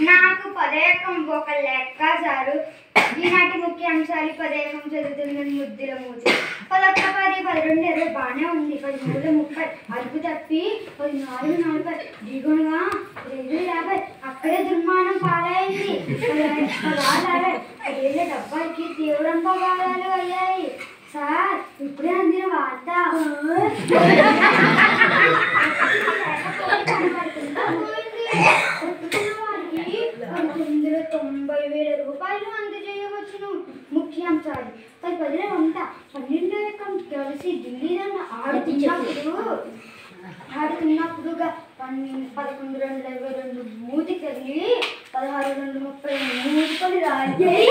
నాకు పదయకం ఒక లెక్క సారు ఈనాటి ముఖ్యాంశాలు పదయకం చదువుతుంది ముద్దుల మూతి 11 10 12 20 బాగానే ఉంది 13 30 అదుపు తప్పి 14 40 దిగుడుగా 50 అక్కడే దుర్మానం పాలైంది 50 డబ్బాకి తీవ్రంగా బాధాలు అయ్యాయి సార్ ఇప్పుడే అందిన వార్త రూపాయలు అందజేయవచ్చును ముఖ్యాంశాలు 10 వంట 12 ఎకం కలిసి ఢిల్లీ ఆడుతున్నప్పుడు 11 2 22 మూతి తగిలి 16 2 30 మూతిపల్లి రాజాయి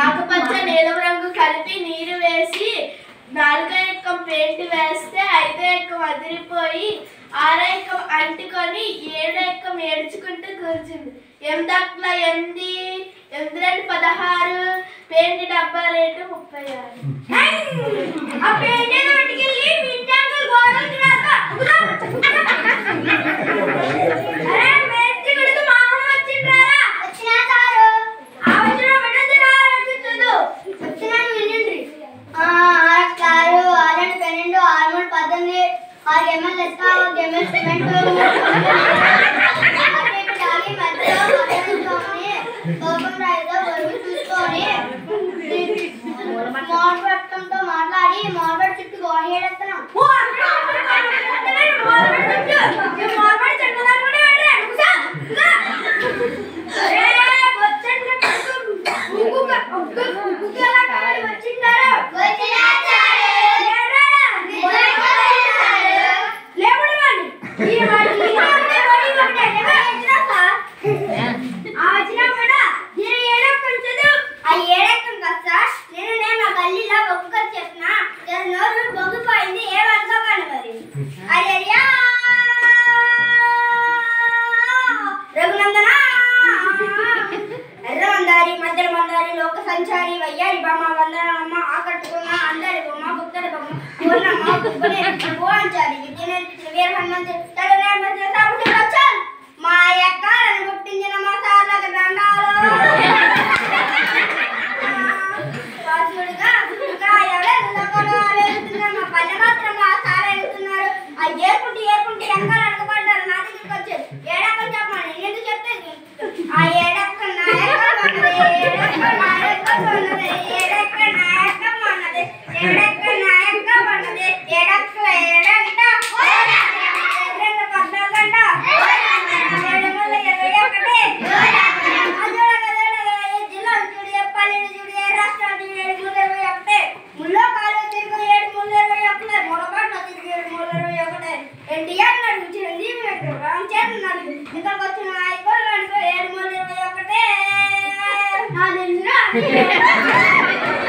ఆకుపచ్చ నీలం రంగు కలిపి నీరు వేసి 4 ఎక్కం పెయింట్ వేస్తే 5 ఎక్కం అదిరిపోయి 6 ఎక్కం అంటుకొని 7 ఎక్కం ఏడ్చుకుంటూ కూర్చుంది 8 8 8 16 పెయింట్ డబ్బా రేటు మోడబట్టంతో మాట్లాడి మోడబట్ చుట్టూ గోడేస్తున్నాం సంచారి వయ్యారి బొమ్మ వందనమ్మ ఆకట్టుకున్న అందరి బొమ్మ గుప్తడి బొమ్మ పూర్ణమ్మ గుప్పనే భువంచారి విజయనేత్రి వీర హనుమంతు తలనేమతి సాపుటి వచ్చాను మా యొక్క నన్ను గుర్తించిన మా సార్లకు దండాలు వాసుడుగా ఇంకా ఎవరెందుకు ఆలోచిస్తున్నారు మా పల్లె మాత్రం మా సార్ అడుగుతున్నారు ఆ ఏర్పుంటి ఎంకాలు అడగబడ్డారు నా దగ్గరికి వచ్చారు ఏడక్కని చెప్పమని ఎందుకు చెప్తే ఆ ఏడక్క నాయక ఉన్నారు. ఇక్కడికి వచ్చిన ఐకోళ్ళు అనుకో 7 3 21 నాకు తెలిసిన